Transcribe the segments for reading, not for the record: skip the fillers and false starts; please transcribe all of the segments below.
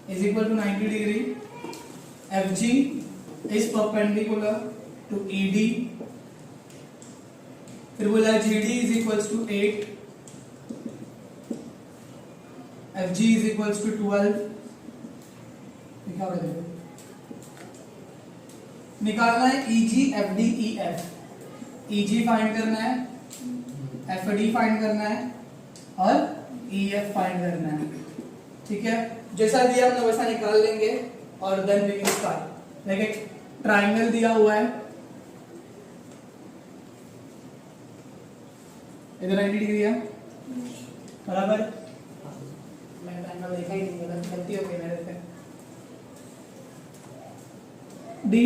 is equal to 90 degree. FG is perpendicular to ED. फिर बोला GD is equals to 8. FG is equals to 12. निकालना है EG, FD, EF. EG find करना है, FD find करना है और EF फाइंड करना है. ठीक है, जैसा दिया हमने वैसा निकाल लेंगे और then we will start. Like एक ट्रायंगल दिया हुआ है, इधर 90 डिग्री है बराबर. मैंने ट्रायंगल देखा ही नहीं, गलती हो गई मेरे से. D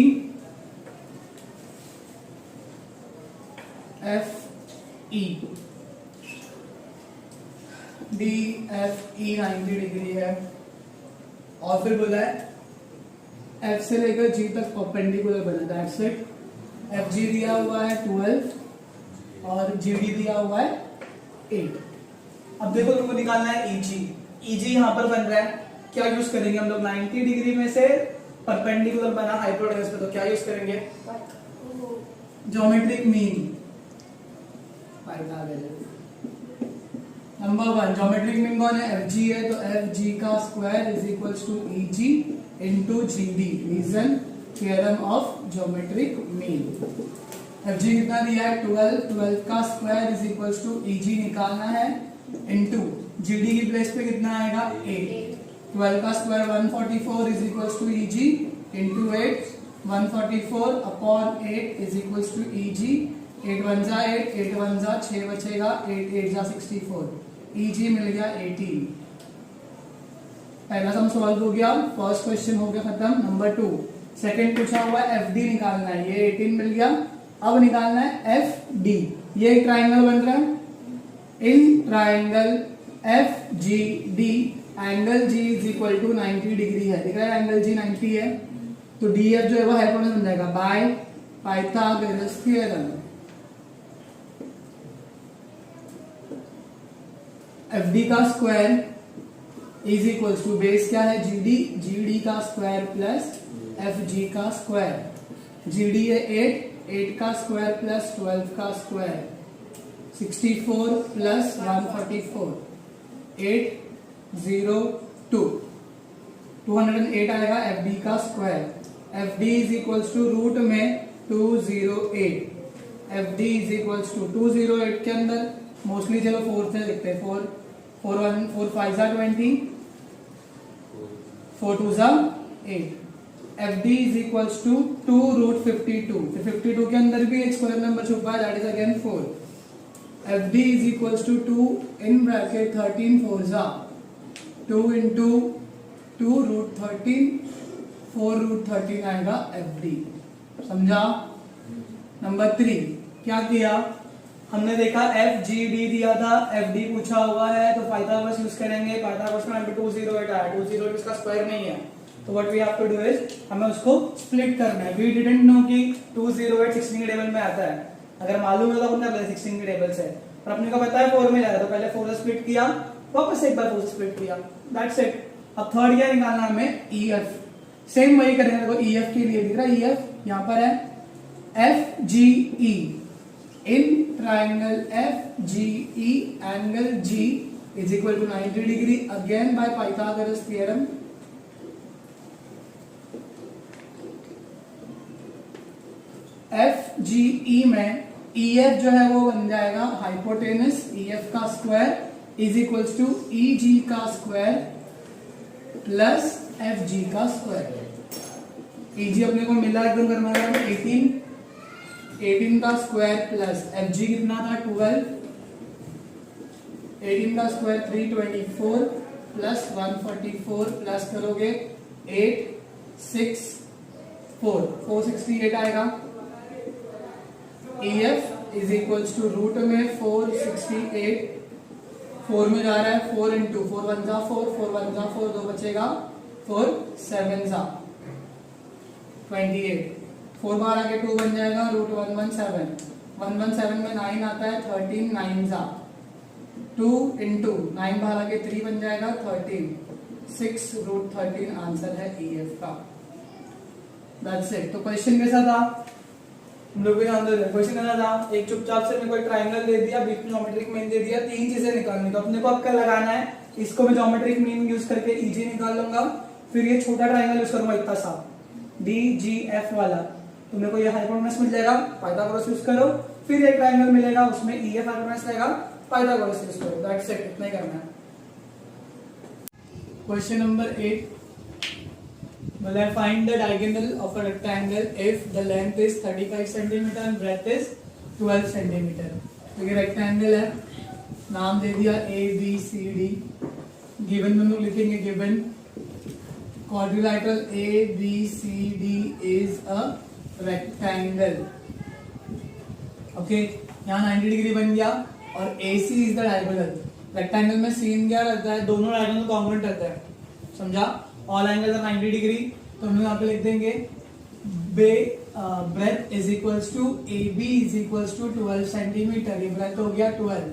F E, D F E 90 degree है. और फिर बोला है एफ से लेकर जी तक परपेंडिकुलर बना. That's it. एफ जी दिया हुआ है 12 और जी डी दिया हुआ है 8. अब देखो तुमको निकालना है ईजी. ईजी यहाँ पर बन रहा है, क्या यूज करेंगे हम लोग? 90 डिग्री में से परपेंडिकुलर बना हाइपोटेनस पे, तो क्या यूज करेंगे? Geometric mean. Number 1 geometric mean कौन है? एफ जी है, तो एफ जी का square is equals to E G into G D. Reason theorem of geometric mean. F G कितना दिया है? 12. 12 का square is equals to E G निकालना है इंटू जी डी की प्लेस पे कितना आएगा? 8. 12 का square 144 is equals to E G into 8. 144 upon 8 is equals to E जी. 8 1 जा 8, 8 1 जा 6 बचेगा, 8 8 जा 64. ईजी मिल गया 18. पहला सम सॉल्व हो गया, फर्स्ट क्वेश्चन हो गया खत्म. नंबर 2 सेकंड पूछा हुआ है एफडी निकालना है. ये 18 मिल गया. अब निकालना है एफडी. ये एक ट्रायंगल बन रहा है. In triangle F G D angle G is equal to 90 degree है. दिख रहा है एंगल जी 90 है, तो डी एफ जो है वो हाइपोटेनस बन जाएगा by Pythagoras theorem. F D का square is equal to base क्या है? G D. जी डी का स्क्वायर प्लस एफ जी का स्क्वायर. जी डी है 8. 8 का स्क्वायर प्लस 12 का स्क्वायर 64 प्लस 144. 8 0 2 208 आएगा एफ डी का square. F D is equals to root में 208. F D is equals to 208 के अंदर मोस्टली चलो 4 से लिखते हैं. 4 4 1 4 5 जा 20, 4 2 जा 8. F D is equals to 2 root 52. 52 के अंदर भी एक स्क्वायर नंबर छुपा है, that is again 4. F D is equals to 2 in bracket 13 4 जा 2 इंटू 2 रूट 13 4 रूट 13 आएगा एफ डी. समझा? नंबर 3 क्या किया हमने? देखा एफ जी डी दिया था, एफ डी पूछा हुआ है, तो पाइथागोरस यूज करेंगे. पाइथागोरस में 208 आया. 208 इसका स्क्वायर नहीं है, तो what we have to do is हमें उसको स्प्लिट करना है. वी डिडंट नो कि 208 16 के टेबल में आता है. अगर मालूम होता तो अपने 16 के टेबल से, पर अपने को पता है 4 में जाएगा, तो पहले 4 से स्प्लिट किया, वापस एक बार 4 से स्प्लिट किया. That's it. अब थर्ड क्या निकालना हमें? E F. सेम वही करेंगे. देखो ई एफ के लिए दिख रहा है, ई एफ यहाँ पर है F ji E. In triangle FGE angle G is equal to 90 degree again by Pythagoras theorem. FGE में EF जो है वो बन जाएगा हाइपोटेनस. EF का square is equals to EG का स्क्वायर प्लस FG का स्क्वायर. EG अपने को मिला एकदम करना है 18. 18 का स्क्वायर प्लस एफ जी कितना था? 12. 18 का स्क्वायर 324 प्लस 144 प्लस करोगे 8 6 4 468 आएगा. E F is equals to root में 468. 4 में जा रहा है 4 इंटू 4 1 जा 4 4 1 जा 4 2 बचेगा 4 7 जा 28. 4 बार आगे 2 बन जाएगा रूट 117. 117 में 9 आता है 13 9 जा 2 इंटू 9 बार आगे 3 बन जाएगा 13. 6√13 आंसर है EF का। That's it। तो क्वेश्चन कैसा था हम लोग क्वेश्चन कैसा था, एक चुपचाप से मेरे को एक ट्राइंगल दे दिया, बीच में ज्योमेट्रिक मीन दे दिया, तीन चीजें निकालनी, तो अपने को अब क्या लगाना है, इसको मैं ज्योमेट्रिक मीन यूज करके EG निकाल लूंगा, फिर ये छोटा ट्राइंगल यूज करूंगा इतना सा DGF वाला, तो मेरे को ये हाइपोटेनस मिल जाएगा, पाइथागोरस यूज करो, फिर एक ट्राइंगल मिलेगा उसमें EF हाइपोटेनस रहेगा, पाइथागोरस यूज करो। दैट्स इट, इतना ही करना है। क्वेश्चन नंबर 8 बोला find the diagonal of a rectangle if the length is 35 centimetre and breadth is 12 centimetre. तो ये रेक्टेंगल है, नाम दे दिया ABCD, गिवन में हम लोग लिखेंगे given quadrilateral ABCD is a rectangle. Okay, यहाँ 90 डिग्री बन गया और AC is the diagonal. Rectangle में सीन क्या रहता है, दोनों डायगोनल कॉन्ग्रुएंट रहता है, समझा। ऑल एंगल 90 डिग्री, तो हम लोग यहाँ पे लिख देंगे breadth is equals to AB is equals to 12 centimetre, ये ब्रेथ हो गया 12,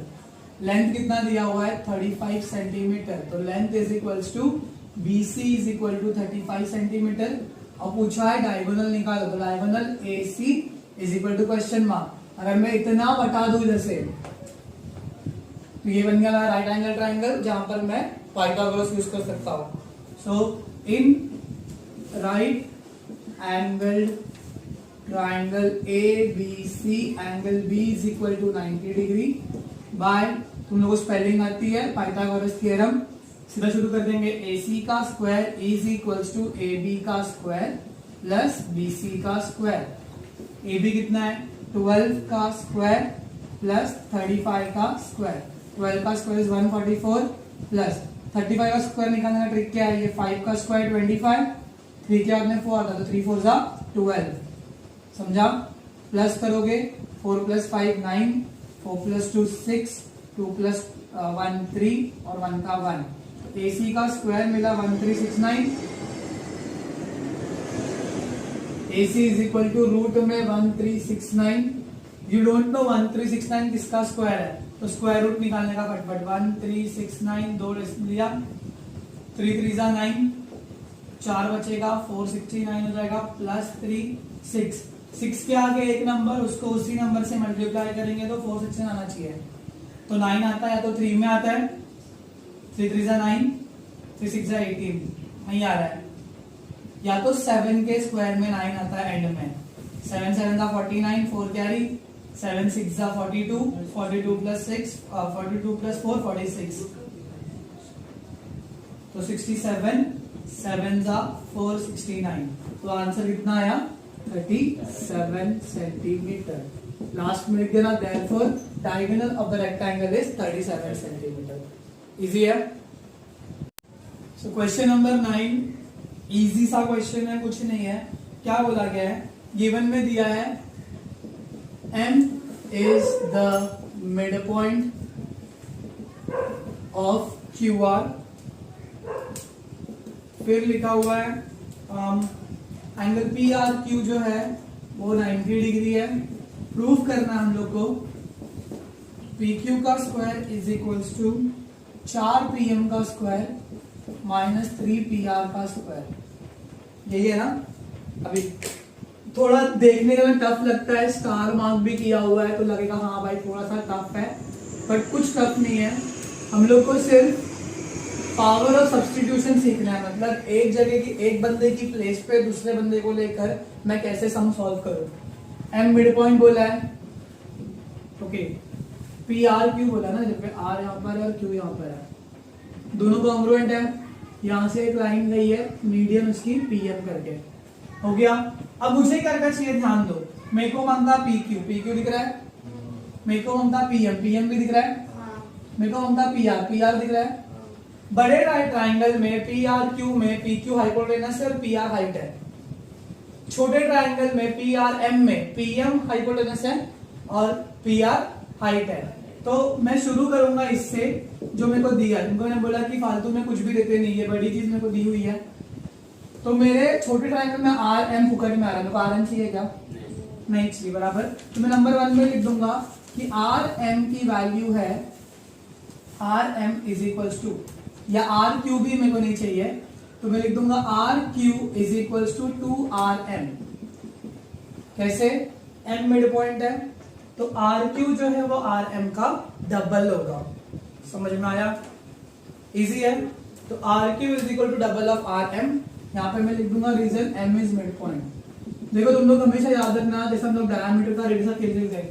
लेंथ कितना दिया हुआ है 35 सेंटीमीटर, तो length is equals to BC is equal to 35 centimetre. और पूछा है डायगोनल निकालो, तो diagonal AC is equal to question mark. अगर मैं इतना बता दूं इधर से, तो ये बन गया राइट एंगल ट्राइंगल, जहां पर मैं पाइथागोरस यूज कर सकता हूं। So in right angled triangle ABC angle B is equal to 90 degree by, तुम लोगों को स्पेलिंग आती है पाइथागोरस थ्योरम, सीधा शुरू कर देंगे, AC का square is equals to AB का स्क्वायर प्लस BC का स्क्वायर। AB कितना है 12 का स्क्वायर प्लस 35 का स्क्वायर, 12 का स्क्वायर इज 144 प्लस 35 का स्क्वायर निकालने का ट्रिक क्या है, ये 5 का स्क्वायर 25, 3 के बाद में 4 आता, तो 3 4 जा 12, समझा। प्लस करोगे 4 प्लस 5 9, 4 प्लस 2 6, 2 प्लस 1 3 और 1 का 1। AC का स्क्वायर मिला 1369, AC is equal to root में 1369। यू डोंट नो 1369 किसका स्क्वायर है, तो स्क्वायर रूट निकालने का फटफट, 1369 दो लिया, 3 3 जा 9, 4 बचेगा 469 हो जाएगा प्लस 3 6, 6 के आगे एक नंबर, उसको उसी नंबर से मल्टीप्लाई करेंगे तो 469 आना चाहिए, तो 9 आता है या तो 3 में आता है, 3 3 जा 9, 3 6 जा 18 नहीं आ रहा है, या तो 7 के स्क्वायर में 9 आता है एंड में, 7 7 का 49, 4 कैरी, 7 6 जा 42, 42 प्लस 6 42 प्लस 4 46, तो 67, 7 जा 469, तो आंसर कितना आया 37 सेंटीमीटर। लास्ट में लिख देना therefore diagonal of the rectangle is 37 centimetre. Easy है। सो क्वेश्चन नंबर 9 इजी सा क्वेश्चन है, कुछ नहीं है। क्या बोला गया है, गिवन में दिया है M is the midpoint of QR, फिर लिखा हुआ है एंगल PRQ जो है वो 90 डिग्री है। प्रूफ करना हम लोग को PQ का square is equals to 4PM का स्क्वायर माइनस 3PR का स्क्वायर, यही है ना। अभी थोड़ा देखने में टफ लगता है, स्टार मार्क भी किया हुआ है तो लगेगा हाँ भाई थोड़ा सा टफ है, बट कुछ टफ नहीं है। हम लोग को सिर्फ पावर ऑफ सब्स्टिट्यूशन सीखना है, मतलब एक जगह की एक बंदे की प्लेस पे दूसरे बंदे को लेकर मैं कैसे सम सॉल्व करूं। M मिड पॉइंट बोला है, ओके, PRQ बोला ना, जब पे R यहाँ पर है और Q यहाँ पर है, दोनों कॉन्ग्रुएंट है। यहाँ से एक लाइन गई है मीडियम उसकी PM करके, हो गया। अब मुझे क्या करना चाहिए, ध्यान दो, मेरे को मांगता PQ दिख रहा है, मेरे को मांगता PM भी दिख रहा है, मेरे को मांगता PR दिख रहा है। बड़े ट्राइंगल में PRQ में PQ हाइपोटेनस है और PR हाइट है, छोटे ट्राइंगल में PRM में PM हाइपोटेनस है और PR हाइट है। तो मैं शुरू करूंगा इससे जो मेरे को दिया, तुमको मैंने बोला कि फालतू में कुछ भी देते नहीं है, बड़ी चीज मेरे को दी हुई है। तो मेरे छोटे ट्राइंगल में RM फुकट में आ रहा है, मेरे को RM चाहिए क्या, नहीं चाहिए, बराबर। तो मैं नंबर 1 में लिख दूंगा कि RM की वैल्यू है RM इज इक्वल्स टू, या आर क्यू भी मेरे को नहीं चाहिए, तो मैं लिख दूंगा R Q is equal to 2rm। कैसे? m मिड पॉइंट है, तो आर क्यू जो है वो आर एम का डबल होगा। समझ में आया? इजी है। तो R Q is equal to double of R M. यहाँ पे मैं लिख दूंगा reason m is mid point. देखो तुम लोग हमेशा याद रखना, जैसे हम लोग डायमीटर का रेडियस का खेल रहे थे,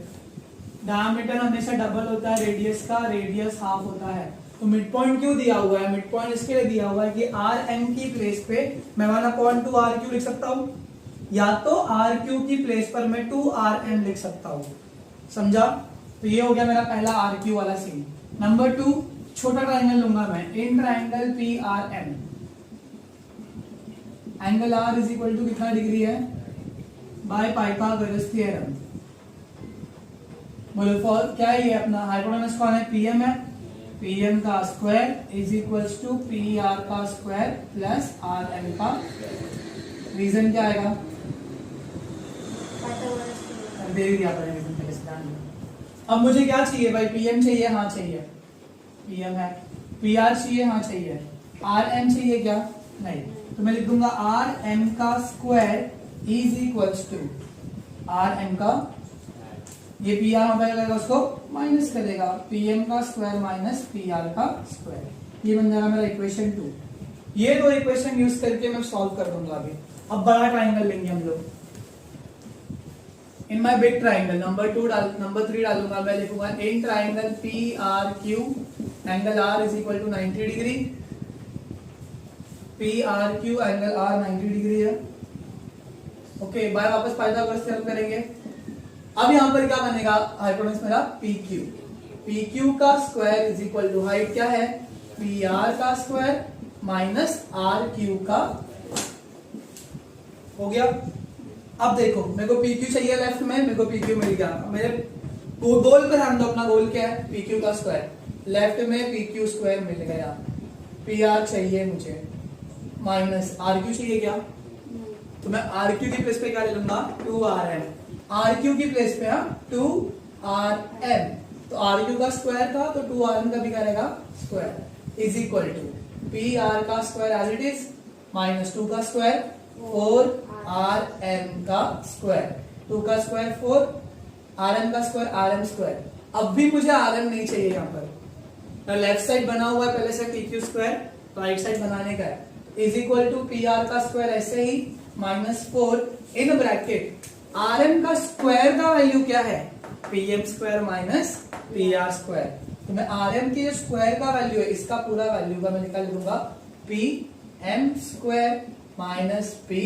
डायमीटर हमेशा डबल होता है रेडियस का, रेडियस हाफ होता है। तो मिड पॉइंट क्यों दिया हुआ है? मिड पॉइंट इसके लिए दिया हुआ है कि आर एम की प्लेस पे मैं 1/2 आर क्यू लिख सकता हूँ, या तो आर क्यू की प्लेस पर मैं 2rm लिख सकता हूँ। समझा? तो ये हो गया मेरा पहला आर क्यू वाला सीन। नंबर 2, छोटा ट्राइंगल लूंगा मैं, in triangle P R M. Angle R is equal to कितना डिग्री है? By Pythagoras theorem. बोलो फॉर क्या है ये अपना हाइपोटेनस कौन है? पीएम है। पीएम का square is equal to P R का स्क्वायर प्लस आर एम का। रीजन क्या आएगा? दे दिया था रीजन पहले से ध्यान दो। अब मुझे क्या चाहिए भाई? पीएम चाहिए? हाँ चाहिए, पीएम है। पीआर चाहिए? हाँ चाहिए। आर एम चाहिए क्या? नहीं। तो मैं लिख दूंगा आर एम का square is equal to R M का, ये पी आर हो जाएगा, उसको माइनस करेगा, पीएम का स्क्वायर माइनस पी आर का स्क्वायर। ये बन जाएगा मेरा इक्वेशन 2। ये दो इक्वेशन यूज करके मैं सॉल्व कर दूंगा अभी। अब बड़ा ट्राइंगल लेंगे हम लोग। In my big triangle number 3 डालूंगा मैं, लिखूंगा in triangle P R Q angle R is equal to 90 degree. P R Q angle R 90 degree है। ओके, बाय वापस पाइथागोरस थ्योरम करेंगे। अब यहां पर क्या बनेगा? हाइपोटेनस मेरा पी क्यू। पी क्यू का square is equal to height क्या है? पी आर का स्क्वायर माइनस आर क्यू का। हो गया। अब देखो मेरे को पी क्यू चाहिए लेफ्ट में, मेरे को पी क्यू मिल गया। मेरे गोल पे ध्यान दो, अपना गोल क्या है? पी क्यू का स्क्वायर। लेफ्ट में पी क्यू स्क्वायर मिल गया। पी आर चाहिए मुझे माइनस आर क्यू चाहिए क्या? तो मैं आर क्यू की प्लेस पे क्या ले लूंगा? 2rm। आर क्यू की प्लेस पे 2rm। तो आर क्यू का स्क्वायर था तो 2rm का भी क्या रहेगा? Square is equal to P R का square as it is minus 2 का स्क्वायर 4rm का स्क्वायर। 2 का स्क्वायर 4, rm का स्क्वायर rm स्क्वायर। अब भी मुझे rm नहीं चाहिए यहाँ पर। लेफ्ट साइड बना हुआ है पहले से P Q square, right side बनाने का है। Is equal to P R का स्क्वायर ऐसे ही minus 4 in bracket R M का स्क्वायर का वैल्यू क्या है? P M square minus P R square. तो मैं आर एम की जो स्क्वायर का वैल्यू है इसका पूरा वैल्यू का मैं निकाल दूंगा P M square minus P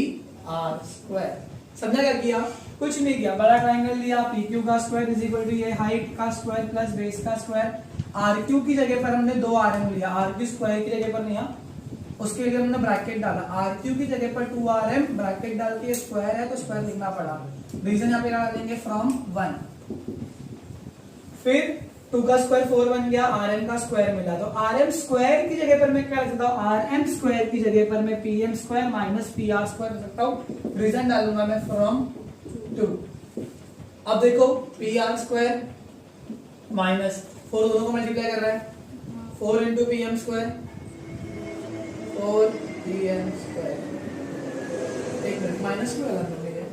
R square. समझा क्या किया? कुछ नहीं किया। बड़ा ट्राइंगल लिया, पी क्यू का स्क्वायर इज इक्वल टू ये हाइट का स्क्वायर प्लस बेस का स्क्वायर। आर क्यू की जगह पर हमने 2rm लिया, आर क्यू स्क्वायर की जगह पर नहीं, उसके लिए हमने ब्रैकेट डाला। आर क्यू की जगह पर 2rm ब्रैकेट डाल के स्क्वायर है तो स्क्वायर लिखना पड़ा। रीजन यहाँ पे डालेंगे फ्रॉम 1। फिर 2 का स्क्वायर 4 बन गया, rm का स्क्वायर मिला। तो rm स्क्वायर की जगह पर मैं क्या लिख सकता हूँ? rm स्क्वायर की जगह पर मैं pm square minus pr square लिख सकता हूँ। रीजन डालूंगा मैं फ्रॉम 2। अब देखो pr स्क्वायर माइनस 4 दोनों को मल्टीप्लाई कर रहा है, 4 into pm square 4pm square. एक मिनट, माइनस क्यों अलग कर लिया?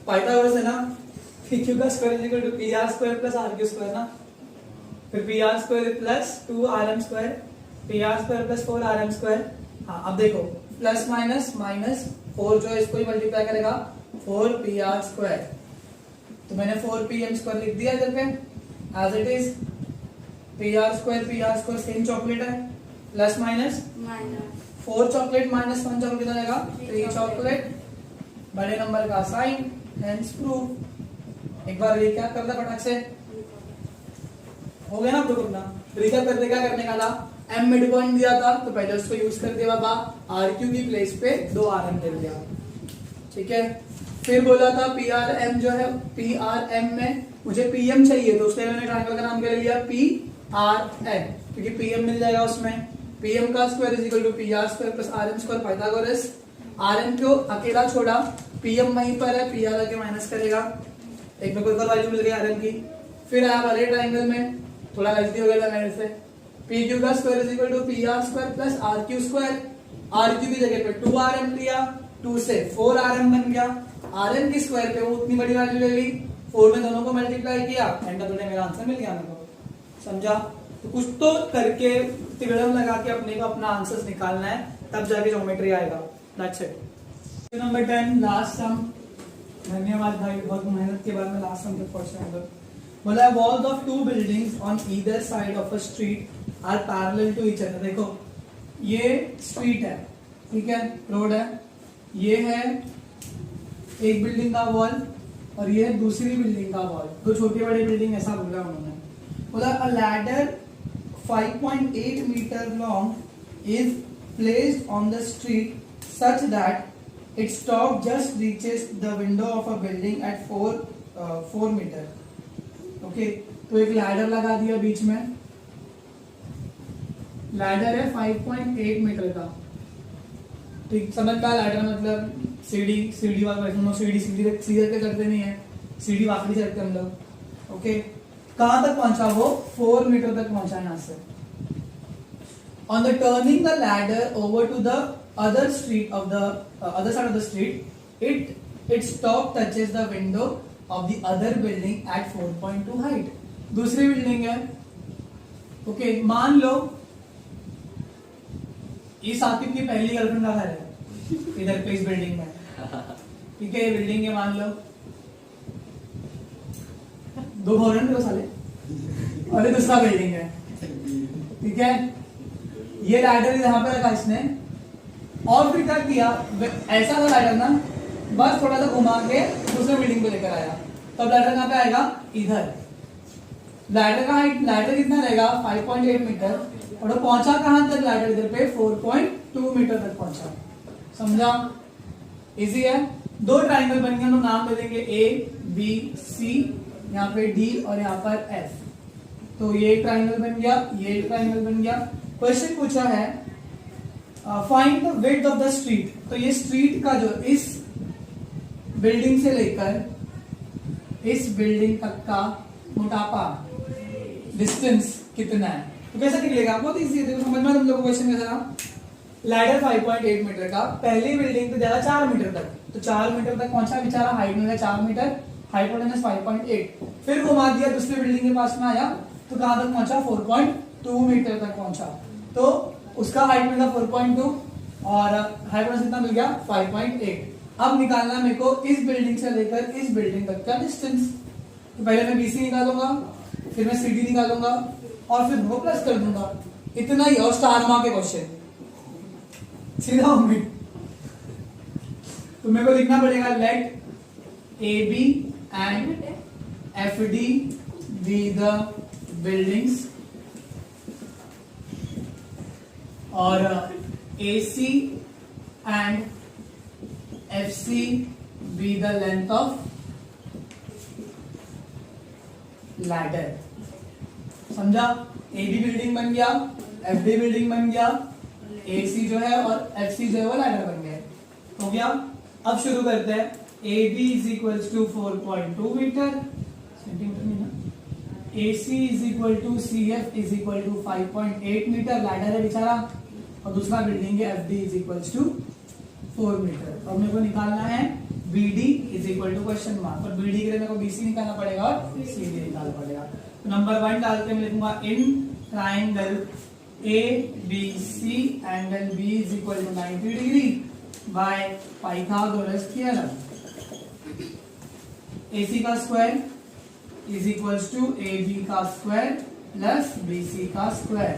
पाइथागोरस है ना, पी क्यू का square equal to P R square plus R Q square ना। फिर P R square plus 2rm square, P R square plus 4rm square. हाँ अब देखो प्लस माइनस माइनस 4 जो है इसको ही मल्टीप्लाई करेगा 4pr स्क्वायर। तो मैंने 4pm स्क्वायर लिख दिया इधर पे as it is. pr square same chocolate है, plus minus 4 chocolate minus 1 chocolate कितना आएगा? 3 चॉकलेट। बड़े नंबर का साइन, हेंस प्रूफ। एक बार रिकैप कर दे फटाक से, हो गया ना प्रूफ अपना। रिकैप करते क्या करने का था? m मिड पॉइंट दिया था तो पहले उसको यूज कर दिया बाबा, आर क्यू की प्लेस पे 2rm ले लिया, ठीक है। फिर बोला था पी आर एम जो है, पी आर एम में मुझे पीएम चाहिए तो उसके लिए मैंने ट्रायंगल का नाम क्या ले लिया? पी आर एम, क्योंकि पीएम मिल जाएगा उसमें। पीएम का square is equal to P R square plus R M square Pythagoras. R M को अकेला छोड़ा, पीएम वहीं पर है, पी आर आके माइनस करेगा, एक में कोई वैल्यू मिल गई आर एम की। फिर आया वाले ट्राइंगल में, थोड़ा गलती हो गया था मेरे से, पी क्यू का square is equal to P R square plus R Q square. R Q की जगह पे 2rm लिया, 2 से 4rm बन गया, rm की स्क्वायर पे वो उतनी बड़ी वैल्यू ले ली, 4 में दोनों को मल्टीप्लाई किया, एंड ऑफ द डे मेरा आंसर मिल गया मेरे को। समझा? तो कुछ तो करके तिगड़म लगा के अपने को अपना आंसर निकालना है, तब जाके ज्योमेट्री आएगा। That's it. नंबर 10 लास्ट सम। धन्यवाद भाई, बहुत मेहनत के बाद में लास्ट सम तक पहुंचा हूं। बोला walls of two buildings on either side of a street are parallel to each other. देखो ये स्ट्रीट है, ठीक है, रोड है, ये है एक बिल्डिंग का वॉल और ये है दूसरी बिल्डिंग का वॉल, दो छोटी बड़ी बिल्डिंग ऐसा बोला उन्होंने। बोला अ ladder 5.8 meter long is placed on the street such that its top just reaches the window of a building at 4 meter. Okay, तो एक लैडर लगा दिया बीच में, लैडर है 5.8 मीटर का, ठीक, समझ का लैडर मतलब सीढ़ी वाला, सीढ़ी रख के करते नहीं है, सीढ़ी वाकड़ी से रखते हम लोग। ओके, कहां तक पहुंचा वो? 4 मीटर तक पहुंचा यहां से। On the turning the ladder over to the other street of the other side of the street, its top touches the window of the other building at 4.2 height. दूसरी बिल्डिंग है, ओके, मान लो ये साकिब की पहली गर्लफ्रेंड का घर है इधर पे इस बिल्डिंग में, ठीक है, ये बिल्डिंग है मान लो, दो भवन है साले, और ये दूसरा बिल्डिंग है, ठीक है। ये लैडर यहाँ पे रखा इसने, और फिर क्या किया, ऐसा था लैडर ना, बस थोड़ा सा घुमा के दूसरे बिल्डिंग पे लेकर आया, तब लैडर कहाँ पे आएगा? इधर। लैडर का हाइट, लैडर कितना रहेगा? 5.8 मीटर, और वो पहुंचा कहां तक? लैडर इधर पे 4.2 मीटर तक पहुंचा। समझा? इजी है। दो ट्राइंगल बन गए, तो नाम दे देंगे ए बी सी, यहाँ पे डी और यहाँ पर एफ। तो ये ट्राइंगल बन गया, ये ट्राइंगल बन गया। क्वेश्चन पूछा है find the width of the street. तो ये स्ट्रीट का जो इस बिल्डिंग से लेकर इस बिल्डिंग तक का मोटापा, डिस्टेंस कितना है? तो कैसे निकलेगा? बहुत इजी है, समझ में तुम लोग क्वेश्चन कैसा? लैडर 5.8 मीटर का, पहली बिल्डिंग तो ज्यादा 4 मीटर तक, तो 4 मीटर तक पहुंचा बेचारा, हाइट में 4 मीटर, हाइपोटेनस 5.8, फिर घुमा दिया दूसरी बिल्डिंग के पास में आया, तो कहां तक पहुंचा? 4.2 मीटर तक पहुंचा। तो उसका हाइट मिला 4.2 और हाइपोटेनस कितना मिल गया? 5.8। अब निकालना मेरे को इस बिल्डिंग से लेकर इस बिल्डिंग तक का डिस्टेंस। तो पहले मैं बीसी निकालूंगा, फिर मैं सीडी निकालूंगा और फिर वो प्लस कर दूंगा, इतना ही। और स्टार मार्क के क्वेश्चन सीधा उम्मीद। तो मेरे को लिखना पड़ेगा let A B and F D be the buildings और A C and F C be the length of ladder. समझा? ए बी बिल्डिंग बन गया, एफ डी बिल्डिंग बन गया, ए सी जो है और एफ सी जो है वो लैडर बन गए। हो गया? अब शुरू करते हैं। A B is equal to 4.2 metre, centimetre नहीं ना, A C is equal to C F is equal to 5.8 metre, ladder है बेचारा, और दूसरा बिल्डिंग है F D is equal to 4 metre. अब मेरे को निकालना है B D is equal to question mark, और बी डी के लिए मेरे को बी सी निकालना पड़ेगा और सी डी निकालना पड़ेगा। तो नंबर 1 डाल के मैं लिखूंगा in triangle A B C angle B is equal to 90 degree by Pythagoras theorem. AC का square is equal to AB का स्क्वायर प्लस BC का स्क्वायर।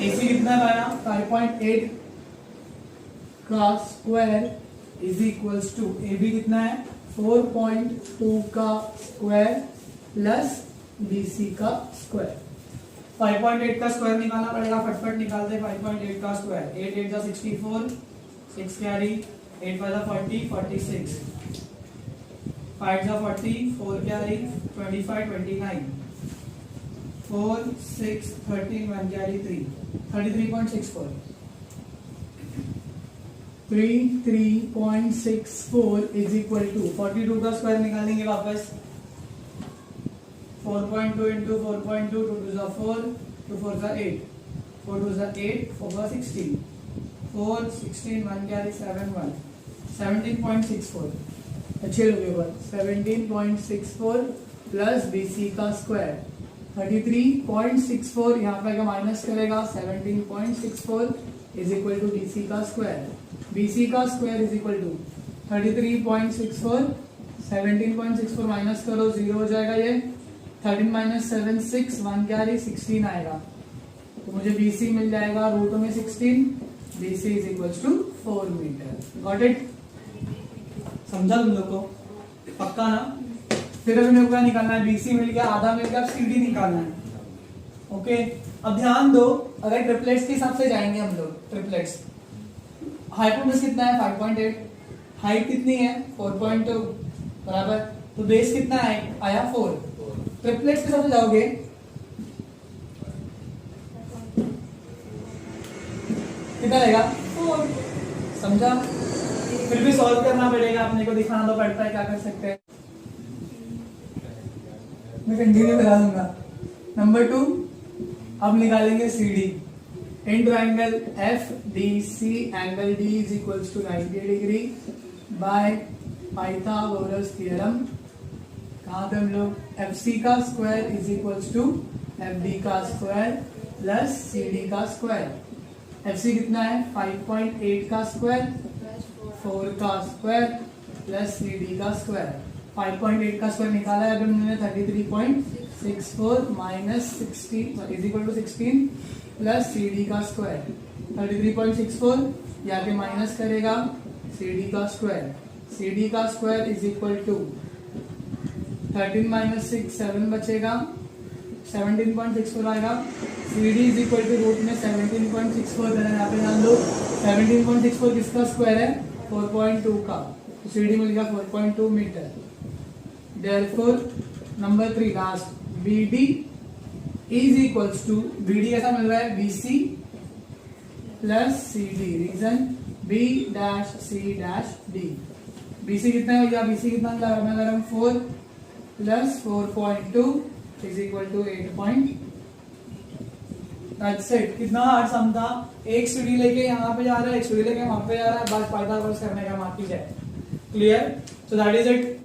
AC कितना आया? 5.8 का square is equal to AB कितना है? 4.2 का स्क्वायर प्लस BC का स्क्वायर। 5.8 का स्क्वायर निकालना पड़ेगा, फटफट निकाल दे। 5.8 का स्क्वायर 8 8 जा 64, 6 कैरी, 8 5 जा 40, 46, 5 जा 40, 4 carry, 25, 29, 4 6 13, 1 carry 3, 33.64, 33.64 is equal to 42 का स्क्वायर निकालेंगे वापस, 4.2 into 4.2, 2 to the 4, 2 4 the 8, 4 to the 8, 4 the 16, 4 16 1 carry 7 1, 17.64. अच्छे लोग ये बात 17.64 प्लस BC का स्क्वायर 33.64, यहाँ पे क्या माइनस करेगा 17.64 इज इक्वल टू BC का स्क्वायर, BC का square is equal to 33.64, 17.64 minus करो 0 हो जाएगा, ये 13 माइनस 7 6, 1 कैरी 16 आएगा, तो मुझे BC मिल जाएगा रूट में 16, BC is equal to 4 metre. Got it? समझा तुम लोग को? पक्का ना? फिर अभी मेरे को क्या निकालना है? BC मिल गया, आधा मिल गया, अब CD निकालना है। ओके, अब ध्यान दो, अगर ट्रिपलेट्स के हिसाब से जाएंगे हम लोग, ट्रिपलेट्स हाइपोटेनस कितना है 5.8, हाइट कितनी है 4.2 बराबर, तो बेस कितना है आया 4। ट्रिपलेट्स के हिसाब से जाओगे कितना रहेगा 4। समझा? फिर भी सॉल्व करना पड़ेगा, अपने को दिखाना तो पड़ता है, क्या कर सकते हैं, मैं कंटिन्यू करा दूंगा। नंबर 2, अब निकालेंगे CD। In triangle FDC angle D is equals to 90 degree by Pythagoras theorem. कहाँ पे हम लोग? FC का square is equals to FD का स्क्वायर प्लस CD का स्क्वायर। FC कितना है 5.8 का स्क्वायर, 4 का स्क्वायर प्लस CD का स्क्वायर। 5.8 का स्क्वायर निकाला है अभी हमने 33.64 minus 16 is equal to 16 plus CD का स्क्वायर। 33.64 यहाँ पे माइनस करेगा CD का स्क्वायर, CD का square is equal to 13 minus 6 7 बचेगा, 17.64 आएगा। CD इज इक्वल टू रूट में 17.64 देना, यहाँ पे ध्यान दो 17.64 किसका स्क्वायर है 4.2 का, तो CD मिल गया 4.2 metre. Therefore, number 3 last, BD is equals to, BD कैसा मिल रहा है BC plus CD, reason B dash C dash D। BC कितना है भैया, BC कितना मिला है, अगर हम 4 plus 4.2 is equal to 8. That's it। कितना हार्ड सम था, एक CD लेके यहाँ पे जा रहा है, एक CD लेके वहां पे जा रहा है, बस पाइथागोरस करने का बाकी है। Clear? So that is it.